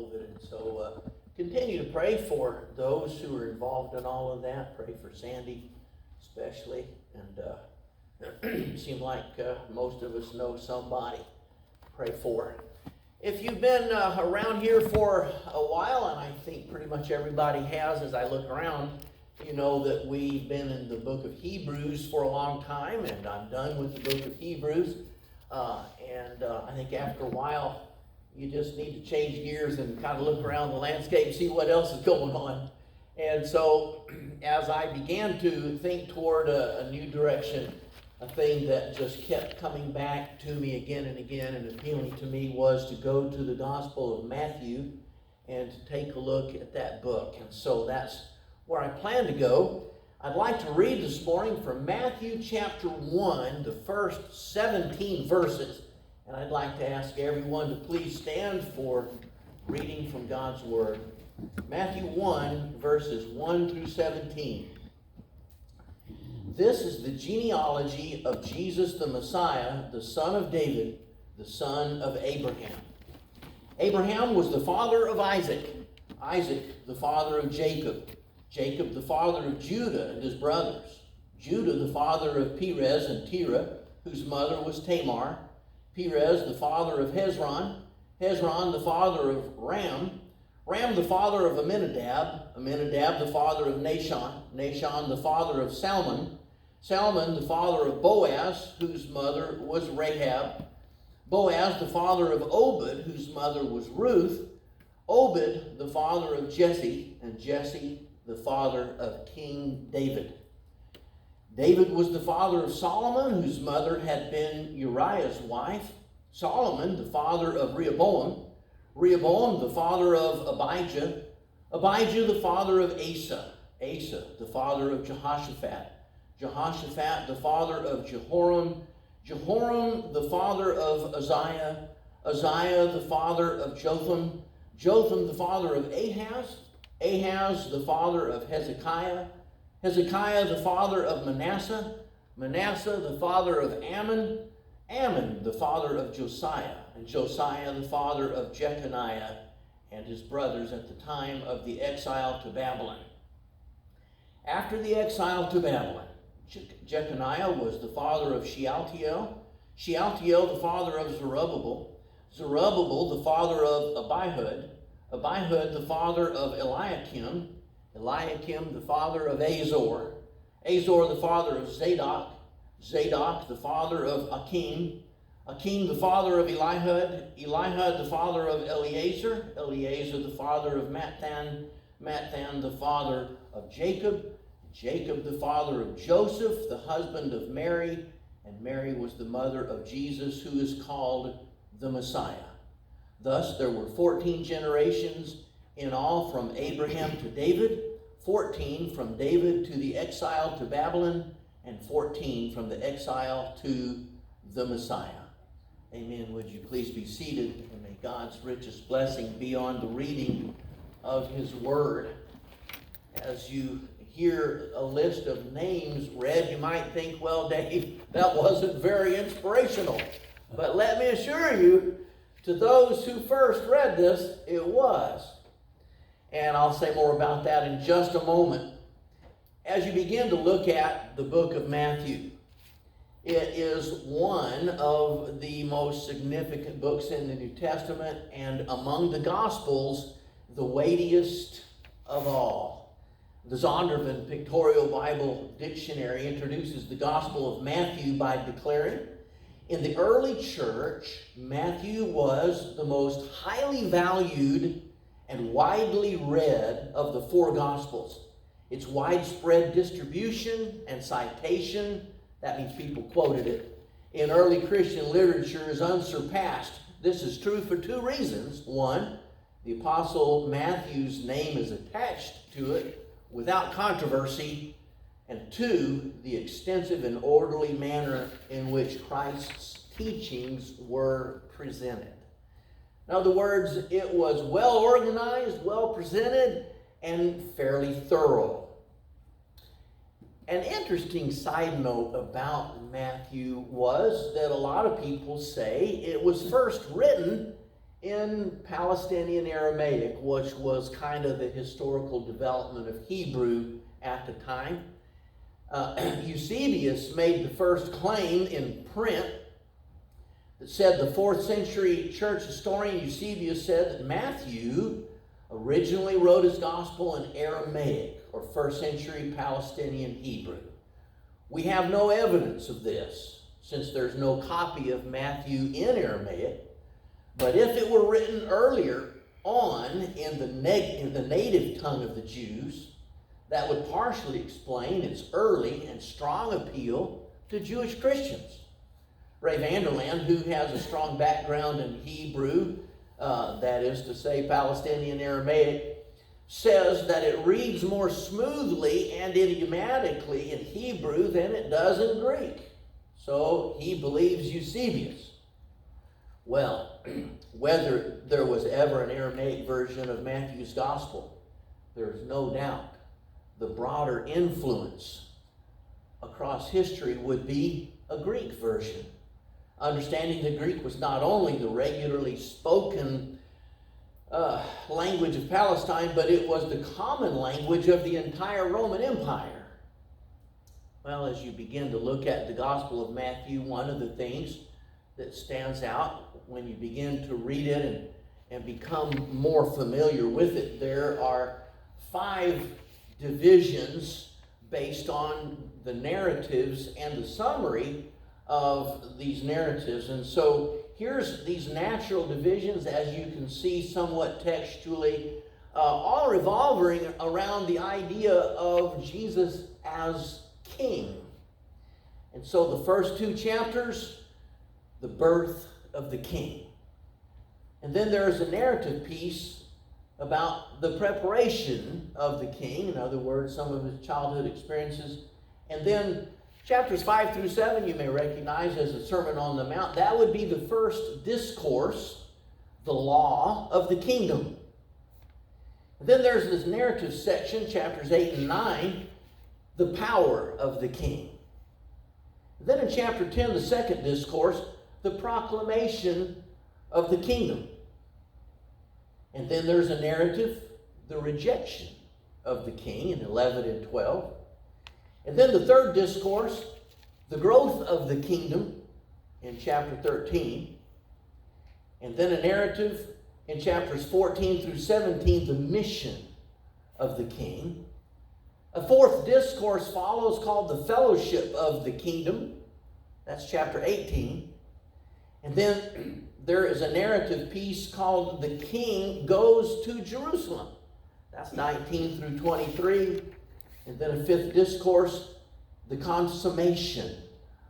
COVID. And so continue to pray for those who are involved in all of that. Pray for Sandy especially. And it seems like most of us know somebody to pray for. If you've been around here for a while, and I think pretty much everybody has as I look around, you know that we've been in the book of Hebrews for a long time, and I'm done with the book of Hebrews. I think after a while, you just need to change gears and kind of look around the landscape and see what else is going on. And so, as I began to think toward a new direction, a thing that just kept coming back to me again and again and appealing to me was to go to the Gospel of Matthew and to take a look at that book. And so that's where I plan to go. I'd like to read this morning from Matthew chapter 1, the first 17 verses. And I'd like to ask everyone to please stand for reading from God's Word. Matthew 1, verses 1 through 17. This is the genealogy of Jesus the Messiah, the son of David, the son of Abraham. Abraham was the father of Isaac, Isaac the father of Jacob, Jacob the father of Judah and his brothers, Judah the father of Perez and Terah, whose mother was Tamar, Perez the father of Hezron, Hezron the father of Ram, Ram the father of Amminadab, Amminadab the father of Nahshon, Nahshon the father of Salmon, Salmon the father of Boaz, whose mother was Rahab, Boaz the father of Obed, whose mother was Ruth, Obed the father of Jesse, and Jesse the father of King David. David was the father of Solomon, whose mother had been Uriah's wife, Solomon the father of Rehoboam, Rehoboam the father of Abijah, Abijah the father of Asa, Asa the father of Jehoshaphat, Jehoshaphat the father of Jehoram, Jehoram the father of Uzziah, Uzziah the father of Jotham, Jotham the father of Ahaz, Ahaz the father of Hezekiah, Hezekiah the father of Manasseh, Manasseh the father of Ammon, Ammon the father of Josiah, and Josiah the father of Jeconiah and his brothers at the time of the exile to Babylon. After the exile to Babylon, Jeconiah was the father of Shealtiel, Shealtiel the father of Zerubbabel, Zerubbabel the father of Abihud, Abihud the father of Eliakim, Eliakim the father of Azor, Azor the father of Zadok, Zadok the father of Achim, Achim the father of Elihud, Elihud the father of Eleazar, Eleazar the father of Matthan, Matthan the father of Jacob, Jacob the father of Joseph, the husband of Mary, and Mary was the mother of Jesus, who is called the Messiah. Thus there were 14 generations in all from Abraham to David, 14 from David to the exile to Babylon, and 14 from the exile to the Messiah. Amen. Would you please be seated, and may God's richest blessing be on the reading of His Word. As you hear a list of names read, you might think, well, Dave, that wasn't very inspirational. But let me assure you, to those who first read this, it was. And I'll say more about that in just a moment. As you begin to look at the book of Matthew, it is one of the most significant books in the New Testament, and among the Gospels, the weightiest of all. The Zondervan Pictorial Bible Dictionary introduces the Gospel of Matthew by declaring, in the early church, Matthew was the most highly valued and widely read of the four Gospels. Its widespread distribution and citation, that means people quoted it, in early Christian literature is unsurpassed. This is true for two reasons. One, the Apostle Matthew's name is attached to it without controversy. And two, the extensive and orderly manner in which Christ's teachings were presented. In other words, it was well organized, well presented, and fairly thorough. An interesting side note about Matthew was that a lot of people say it was first written in Palestinian Aramaic, which was kind of the historical development of Hebrew at the time. Eusebius made the first claim in print that said the 4th century church historian Eusebius said that Matthew originally wrote his gospel in Aramaic, or 1st century Palestinian Hebrew. We have no evidence of this, since there's no copy of Matthew in Aramaic. But if it were written earlier on in the native tongue of the Jews, that would partially explain its early and strong appeal to Jewish Christians. Ray Vander Laan, who has a strong background in Hebrew, that is to say Palestinian Aramaic, says that it reads more smoothly and idiomatically in Hebrew than it does in Greek. So he believes Eusebius. Well, whether there was ever an Aramaic version of Matthew's gospel, there's no doubt the broader influence across history would be a Greek version. Understanding the Greek was not only the regularly spoken language of Palestine, but it was the common language of the entire Roman Empire. Well, as you begin to look at the Gospel of Matthew, one of the things that stands out when you begin to read it and become more familiar with it, there are 5 divisions based on the narratives and the summary of these narratives. And so here's these natural divisions, as you can see somewhat textually, all revolving around the idea of Jesus as king. And so the first 2 chapters, the birth of the king. And then there's a narrative piece about the preparation of the king, in other words, some of his childhood experiences. And then chapters 5 through 7 you may recognize as a Sermon on the Mount. That would be the first discourse, the law of the kingdom. And then there's this narrative section, chapters 8 and 9, the power of the king. And then in chapter 10, the second discourse, the proclamation of the kingdom. And then there's a narrative, the rejection of the king in 11 and 12. And then the third discourse, the growth of the kingdom in chapter 13. And then a narrative in chapters 14 through 17, the mission of the king. A fourth discourse follows called the fellowship of the kingdom. That's chapter 18. And then there is a narrative piece called The King Goes to Jerusalem. That's 19 through 23. And then a fifth discourse, the consummation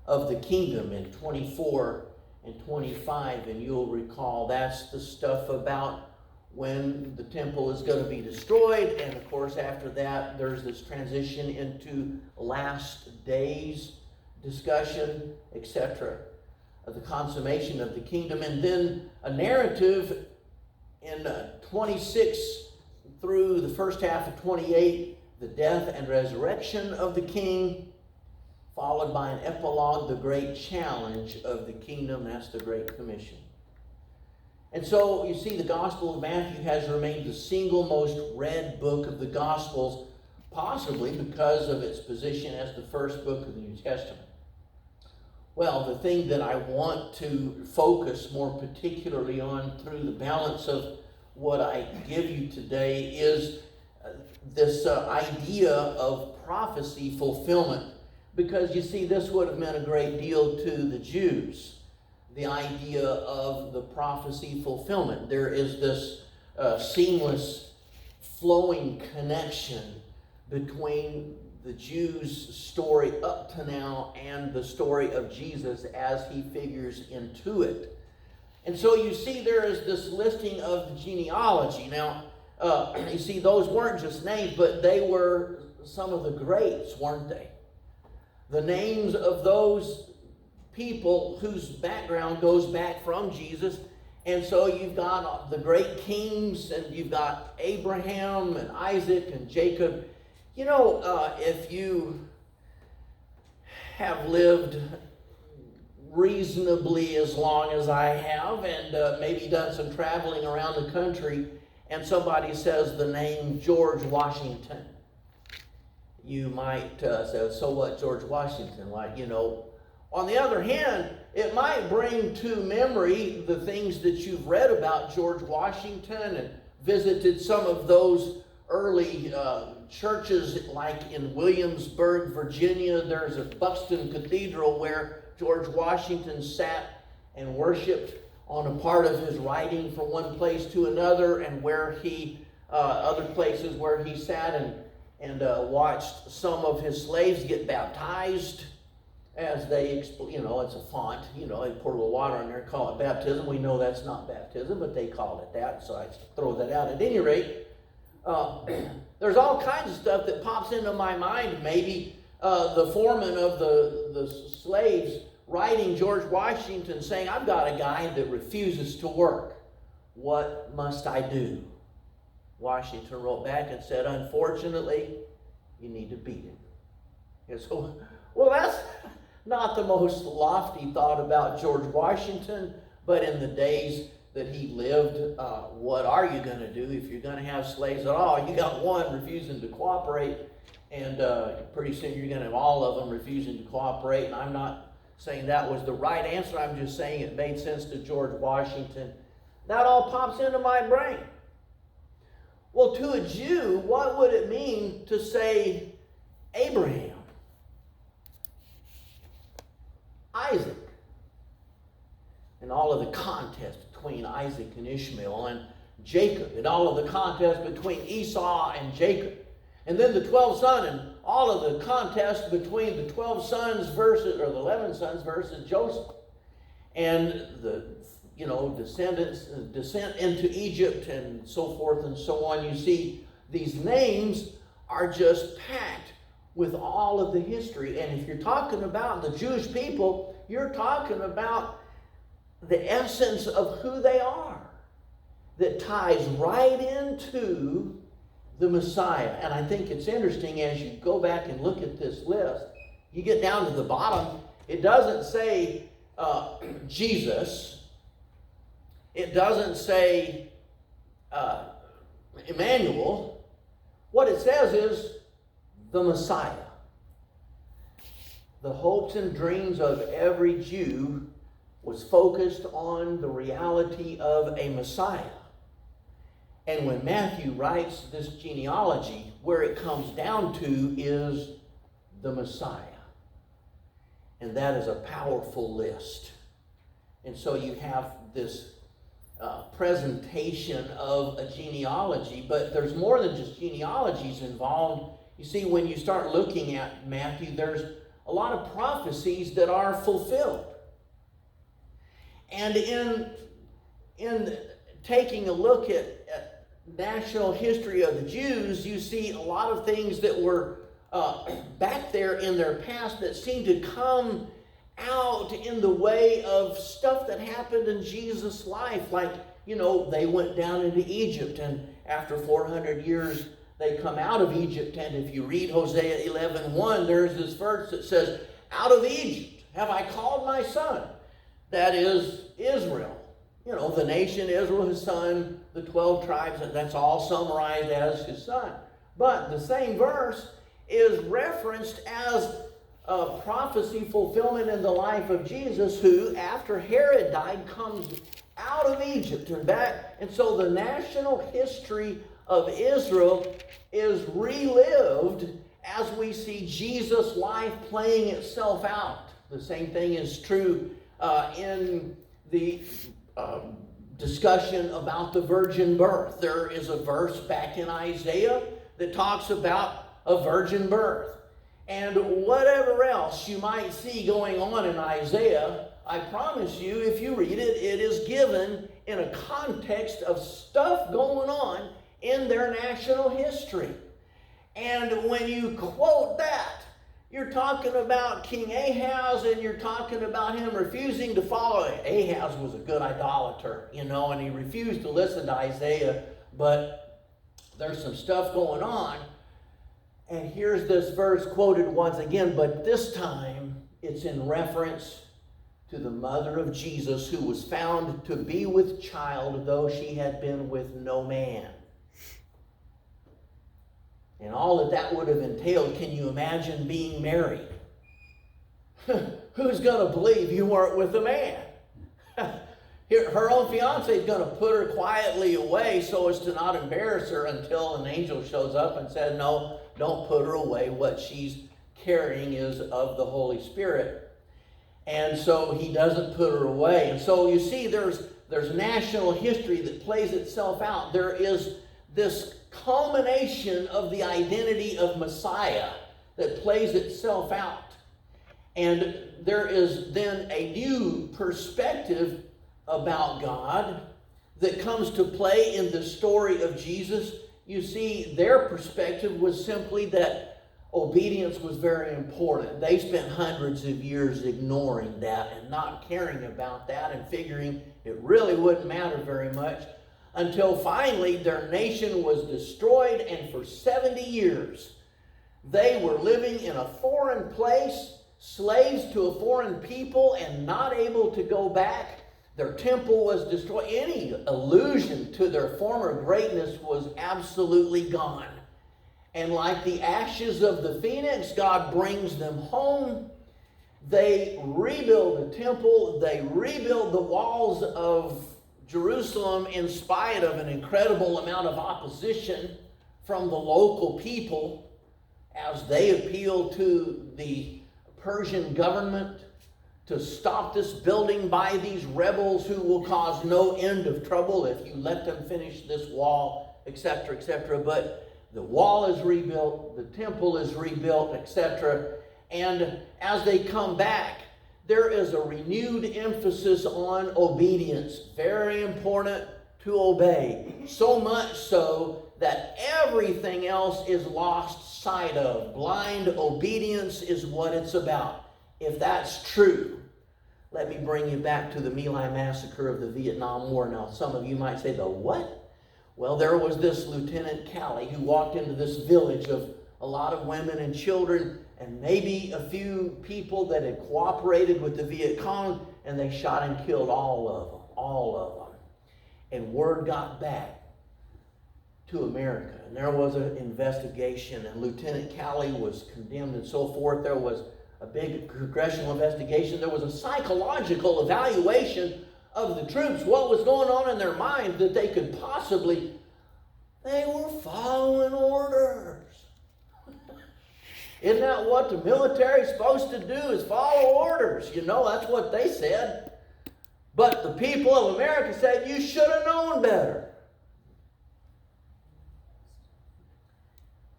of the kingdom in 24 and 25. And you'll recall that's the stuff about when the temple is going to be destroyed. And of course, after that, there's this transition into last days discussion, etc. Of the consummation of the kingdom. And then a narrative in 26 through the first half of 28, the death and resurrection of the king, followed by an epilogue, the great challenge of the kingdom. That's the Great Commission. And so you see the Gospel of Matthew has remained the single most read book of the Gospels, possibly because of its position as the first book of the New Testament. Well, the thing that I want to focus more particularly on through the balance of what I give you today is this idea of prophecy fulfillment. Because you see, this would have meant a great deal to the Jews, the idea of the prophecy fulfillment. There is this seamless, flowing connection between the Jews' story up to now and the story of Jesus as he figures into it. And so you see there is this listing of the genealogy. Now, you see those weren't just names, but they were some of the greats, weren't they? The names of those people whose background goes back from Jesus. And so you've got the great kings, and you've got Abraham and Isaac and Jacob. You know, if you have lived reasonably as long as I have, and maybe done some traveling around the country, and somebody says the name George Washington, you might say, so what, George Washington? Like, On the other hand, it might bring to memory the things that you've read about George Washington and visited some of those early churches, like in Williamsburg, Virginia. There's a Buxton Cathedral where George Washington sat and worshiped on a part of his writing from one place to another, and where he, other places where he sat and watched some of his slaves get baptized as they, it's a font, they pour a little water in there, call it baptism. We know that's not baptism, but they call it that, so I throw that out. At any rate, there's all kinds of stuff that pops into my mind. Maybe the foreman of the slaves writing George Washington saying, I've got a guy that refuses to work. What must I do? Washington wrote back and said, unfortunately, you need to beat him. And so, well, that's not the most lofty thought about George Washington, but in the days that he lived, what are you going to do if you're going to have slaves at all? You got one refusing to cooperate, and pretty soon you're going to have all of them refusing to cooperate. And I'm not saying that was the right answer. I'm just saying it made sense to George Washington. That all pops into my brain. Well, to a Jew, what would it mean to say Abraham, Isaac, and all of the contest between Isaac and Ishmael, and Jacob, and all of the contest between Esau and Jacob, and then the 12 sons, and all of the contest between the 12 sons versus, or the 11 sons versus Joseph, and the descent into Egypt, and so forth and so on. You see, these names are just packed with all of the history. And if you're talking about the Jewish people, you're talking about the essence of who they are, that ties right into the Messiah. And I think it's interesting, as you go back and look at this list, you get down to the bottom, it doesn't say Jesus. It doesn't say Emmanuel. What it says is the Messiah. The hopes and dreams of every Jew was focused on the reality of a Messiah. And when Matthew writes this genealogy, where it comes down to is the Messiah. And that is a powerful list. And so you have this presentation of a genealogy, but there's more than just genealogies involved. You see, when you start looking at Matthew, there's a lot of prophecies that are fulfilled. And in taking a look at national history of the Jews, you see a lot of things that were back there in their past that seem to come out in the way of stuff that happened in Jesus' life. Like, they went down into Egypt, and after 400 years, they come out of Egypt. And if you read Hosea 11:1, there's this verse that says, out of Egypt have I called my son. That is Israel. The nation Israel, his son, the 12 tribes, and that's all summarized as his son. But the same verse is referenced as a prophecy fulfillment in the life of Jesus, who, after Herod died, comes out of Egypt and back. And so the national history of Israel is relived as we see Jesus' life playing itself out. The same thing is true in the discussion about the virgin birth. There is a verse back in Isaiah that talks about a virgin birth. And whatever else you might see going on in Isaiah, I promise you, if you read it, it is given in a context of stuff going on in their national history. And when you quote that, you're talking about King Ahaz, and you're talking about him refusing to follow. Ahaz was a good idolater, and he refused to listen to Isaiah, but there's some stuff going on. And here's this verse quoted once again, but this time it's in reference to the mother of Jesus, who was found to be with child, though she had been with no man. And all that that would have entailed, can you imagine being married? Who's going to believe you weren't with a man? Her own fiance is going to put her quietly away so as to not embarrass her until an angel shows up and says, no, don't put her away. What she's carrying is of the Holy Spirit. And so he doesn't put her away. And so you see, there's national history that plays itself out. There is this culmination of the identity of Messiah that plays itself out. And there is then a new perspective about God that comes to play in the story of Jesus. You see, their perspective was simply that obedience was very important. They spent hundreds of years ignoring that and not caring about that and figuring it really wouldn't matter very much, until finally their nation was destroyed, and for 70 years they were living in a foreign place, slaves to a foreign people, and not able to go back. Their temple was destroyed. Any allusion to their former greatness was absolutely gone. And like the ashes of the phoenix, God brings them home. They rebuild the temple. They rebuild the walls of Jerusalem in spite of an incredible amount of opposition from the local people as they appeal to the Persian government to stop this building by these rebels who will cause no end of trouble if you let them finish this wall, etc., etc. But the wall is rebuilt, the temple is rebuilt, etc. And as they come back, there is a renewed emphasis on obedience. Very important to obey. So much so that everything else is lost sight of. Blind obedience is what it's about. If that's true, let me bring you back to the My Lai massacre of the Vietnam War. Now, some of you might say, the what? Well, there was this Lieutenant Calley who walked into this village of a lot of women and children and maybe a few people that had cooperated with the Viet Cong, and they shot and killed all of them. And word got back to America, and there was an investigation, and Lieutenant Calley was condemned and so forth. There was a big congressional investigation. There was a psychological evaluation of the troops, what was going on in their minds that they could possibly, they were following orders. Isn't that what the military is supposed to do, is follow orders? You know, that's what they said. But the people of America said, you should have known better.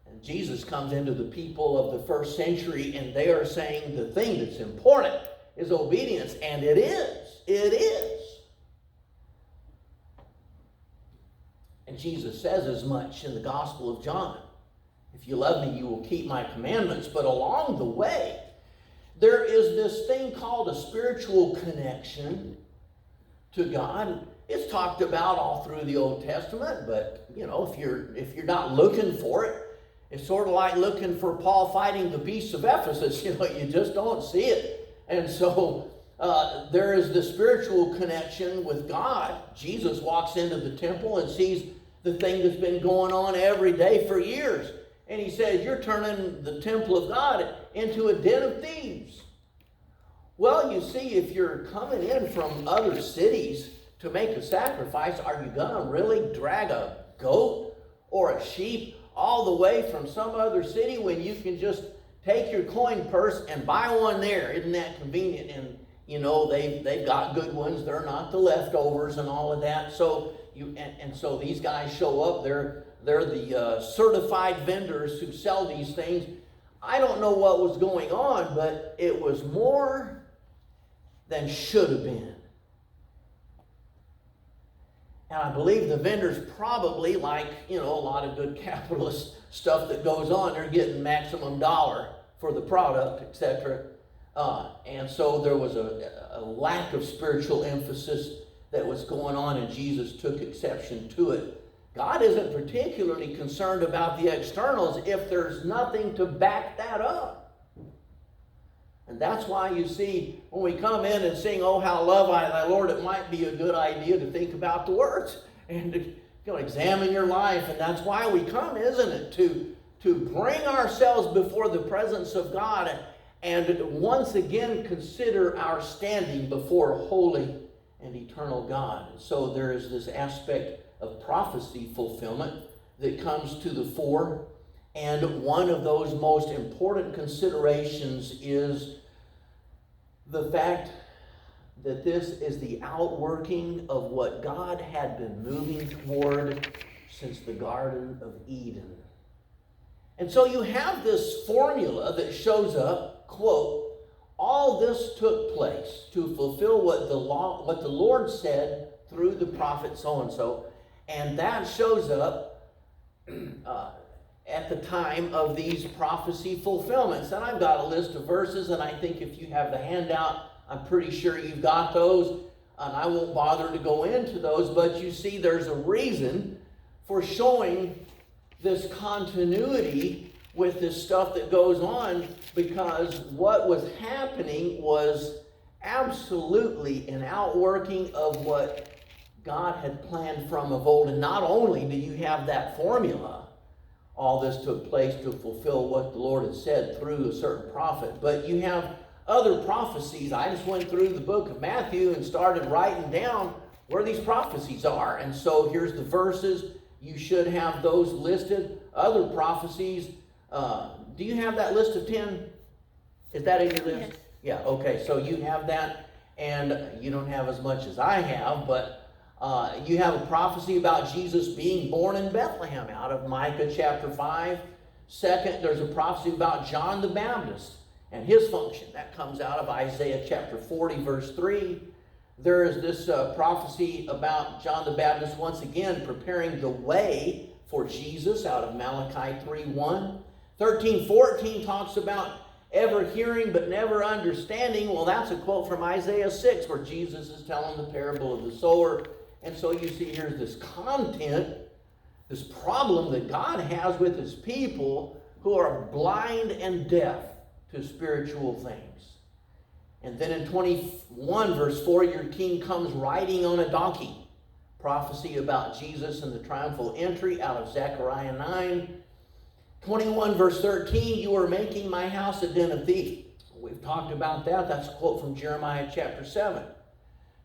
And Jesus comes into the people of the first century, and they are saying the thing that's important is obedience. And it is. It is. And Jesus says as much in the Gospel of John. If you love me, you will keep my commandments. But along the way, there is this thing called a spiritual connection to God. It's talked about all through the Old Testament, but you know, if you're not looking for it, it's sort of like looking for Paul fighting the beasts of Ephesus. You know, you just don't see it. And so there is the spiritual connection with God. Jesus walks into the temple and sees the thing that's been going on every day for years. And he says, you're turning the temple of God into a den of thieves. Well, you see, if you're coming in from other cities to make a sacrifice, are you going to really drag a goat or a sheep all the way from some other city when you can just take your coin purse and buy one there? Isn't that convenient? And, you know, they've got good ones. They're not the leftovers and all of that. So so these guys show up. They're the certified vendors who sell these things. I don't know what was going on, but it was more than should have been. And I believe the vendors probably, like, you know, a lot of good capitalist stuff that goes on, they're getting maximum dollar for the product, etc. And so there was a lack of spiritual emphasis that was going on, and Jesus took exception to it. God isn't particularly concerned about the externals if there's nothing to back that up. And that's why you see when we come in and sing, "Oh, how love I thy Lord," it might be a good idea to think about the words and to examine your life. And that's why we come, isn't it? To bring ourselves before the presence of God and once again consider our standing before a holy and eternal God. So there is this aspect of prophecy fulfillment that comes to the fore. And one of those most important considerations is the fact that this is the outworking of what God had been moving toward since the Garden of Eden. And so you have this formula that shows up, quote, "All this took place to fulfill what the Lord said through the prophet so-and-so." And that shows up at the time of these prophecy fulfillments. And I've got a list of verses, and I think if you have the handout, I'm pretty sure you've got those, and I won't bother to go into those, but you see there's a reason for showing this continuity with this stuff that goes on, because what was happening was absolutely an outworking of what God had planned from of old. And not only do you have that formula, all this took place to fulfill what the Lord had said through a certain prophet, but you have other prophecies. I just went through the book of Matthew and started writing down where these prophecies are. And so here's the verses. You should have those listed. Other prophecies. Do you have that list of 10? Is that in your list? Yes. Yeah, okay. So you have that, and you don't have as much as I have, but you have a prophecy about Jesus being born in Bethlehem out of Micah chapter 5. Second, there's a prophecy about John the Baptist and his function. That comes out of Isaiah chapter 40, verse 3. There is this prophecy about John the Baptist once again preparing the way for Jesus out of Malachi 3:1. 13:14 talks about ever hearing but never understanding. Well, that's a quote from Isaiah 6 where Jesus is telling the parable of the sower. And so you see here's this content, this problem that God has with his people who are blind and deaf to spiritual things. And then in 21 verse 4, your king comes riding on a donkey. Prophecy about Jesus and the triumphal entry out of Zechariah 9. 21 verse 13, you are making my house a den of thieves. We've talked about that. That's a quote from Jeremiah chapter 7.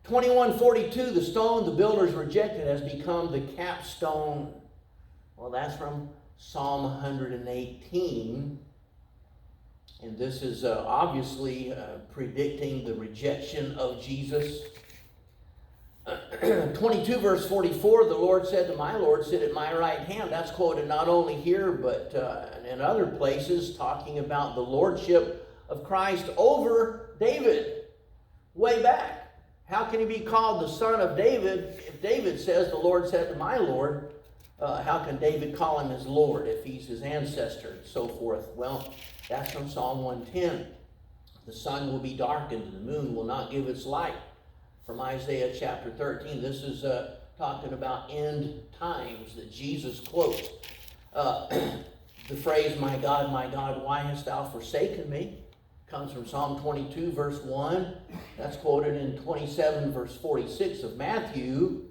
21:42, the stone the builders rejected has become the capstone. Well, that's from Psalm 118. And this is obviously predicting the rejection of Jesus. 22 verse 44, the Lord said to my Lord, sit at my right hand. That's quoted not only here, but in other places, talking about the lordship of Christ over David way back. How can he be called the son of David if David says, the Lord said to my Lord? How can David call him his Lord if he's his ancestor and so forth? Well, that's from Psalm 110. The sun will be darkened and the moon will not give its light. From Isaiah chapter 13. This is talking about end times that Jesus quotes. The phrase, my God, why hast thou forsaken me? Comes from Psalm 22, verse 1. That's quoted in 27, verse 46 of Matthew.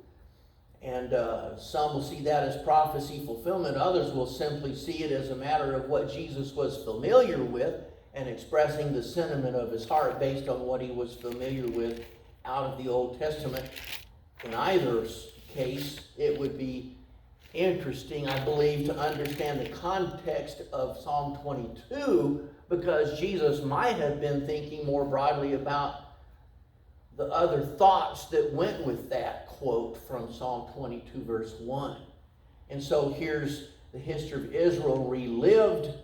And some will see that as prophecy fulfillment. Others will simply see it as a matter of what Jesus was familiar with and expressing the sentiment of his heart based on what he was familiar with out of the Old Testament. In either case, it would be interesting, I believe, to understand the context of Psalm 22, because Jesus might have been thinking more broadly about the other thoughts that went with that quote from Psalm 22, verse 1. And so here's the history of Israel relived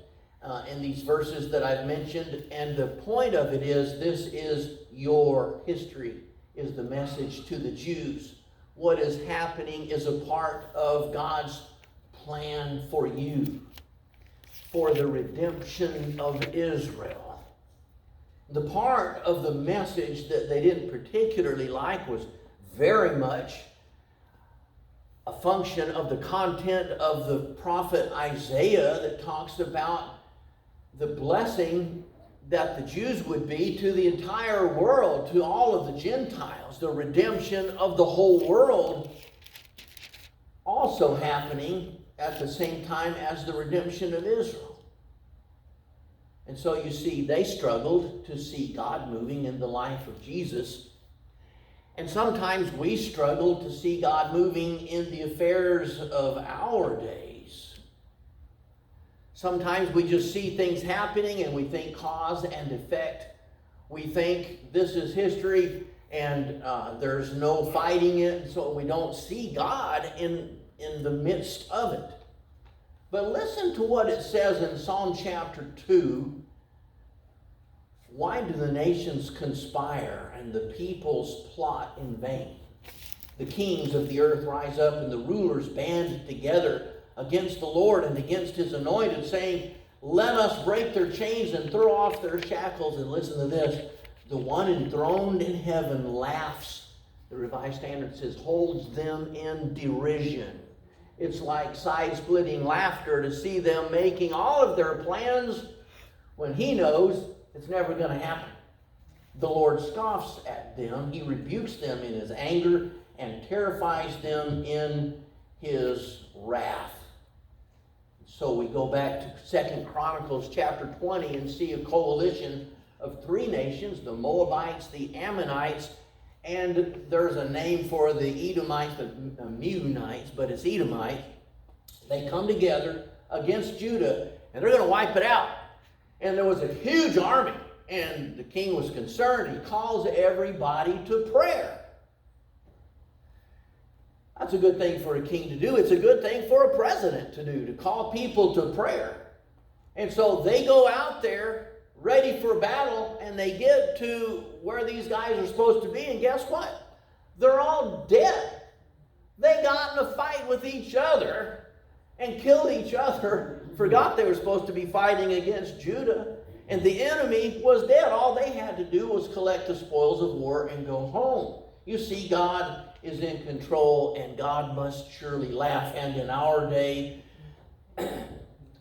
in these verses that I've mentioned. And the point of it is, this is your history, is the message to the Jews. What is happening is a part of God's plan for you, for the redemption of Israel. The part of the message that they didn't particularly like was very much a function of the content of the prophet Isaiah that talks about the blessing that the Jews would be to the entire world, to all of the Gentiles, the redemption of the whole world also happening at the same time as the redemption of Israel. And so you see, they struggled to see God moving in the life of Jesus. And sometimes we struggle to see God moving in the affairs of our days. Sometimes we just see things happening and we think cause and effect. We think this is history and there's no fighting it, so we don't see God in the midst of it. But listen to what it says in Psalm chapter 2. Why do the nations conspire and the peoples plot in vain? The kings of the earth rise up and the rulers band together against the Lord and against his anointed, saying, let us break their chains and throw off their shackles. And listen to this. The one enthroned in heaven laughs. The Revised Standard says, holds them in derision. It's like side-splitting laughter to see them making all of their plans when he knows it's never going to happen. The Lord scoffs at them. He rebukes them in his anger and terrifies them in his wrath. So we go back to 2 Chronicles chapter 20 and see a coalition of three nations, the Moabites, the Ammonites, and there's a name for the Edomites, the Meunites, but it's Edomite. They come together against Judah, and they're going to wipe it out. And there was a huge army, and the king was concerned. He calls everybody to prayer. That's a good thing for a king to do. It's a good thing for a president to do, to call people to prayer. And so they go out there ready for battle, and they get to where these guys are supposed to be, and guess what? They're all dead. They got in a fight with each other and killed each other, forgot they were supposed to be fighting against Judah, and the enemy was dead. All they had to do was collect the spoils of war and go home. You see, God is in control, and God must surely laugh. And in our day,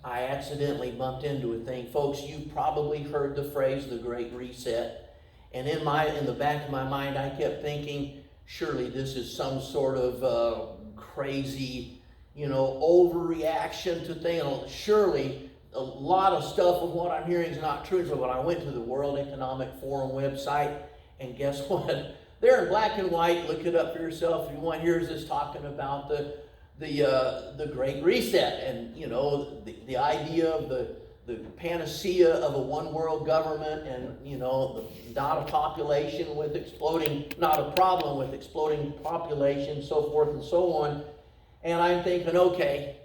I accidentally bumped into a thing. Folks, you've probably heard the phrase, the Great Reset. And in the back of my mind, I kept thinking, surely this is some sort of crazy, overreaction to things. Surely a lot of stuff of what I'm hearing is not true. So when I went to the World Economic Forum website, and guess what? They're in black and white. Look it up for yourself if you want. Here's this talking about the Great Reset, and the idea of the panacea of a one world government, and not a population with exploding, not a problem with exploding population, so forth and so on. And I'm thinking, okay,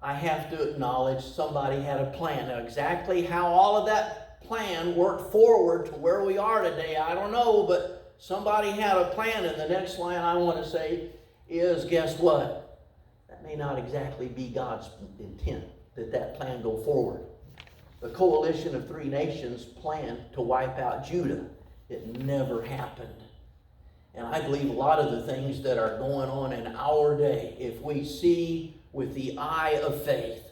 I have to acknowledge somebody had a plan. Now, exactly how all of that plan worked forward to where we are today, I don't know, but somebody had a plan. And the next line I want to say is, guess what? That may not exactly be God's intent, that plan go forward. The coalition of three nations planned to wipe out Judah. It never happened. And I believe a lot of the things that are going on in our day, if we see with the eye of faith,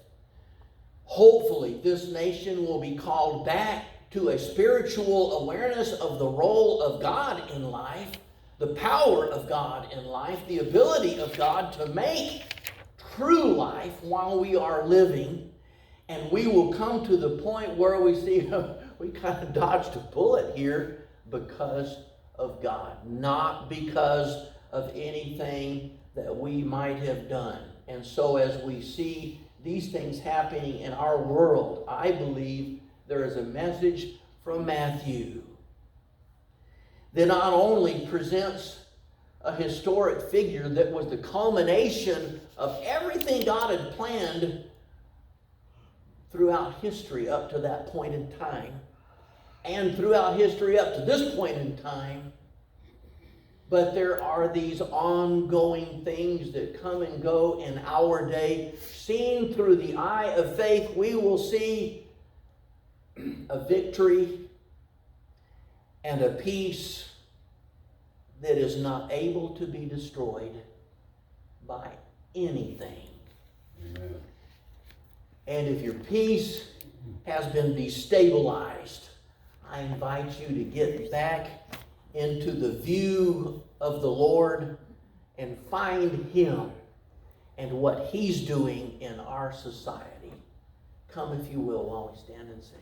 hopefully this nation will be called back to a spiritual awareness of the role of God in life, the power of God in life, the ability of God to make true life while we are living. And we will come to the point where we see we kind of dodged a bullet here because of God, not because of anything that we might have done. And so as we see these things happening in our world, I believe there is a message from Matthew that not only presents a historic figure that was the culmination of everything God had planned throughout history up to that point in time, and throughout history up to this point in time, but there are these ongoing things that come and go in our day. Seen through the eye of faith, we will see a victory and a peace that is not able to be destroyed by anything. Amen. And if your peace has been destabilized I invite you to get back into the view of the Lord and find Him and what He's doing in our society. Come, if you will, while we stand and sing.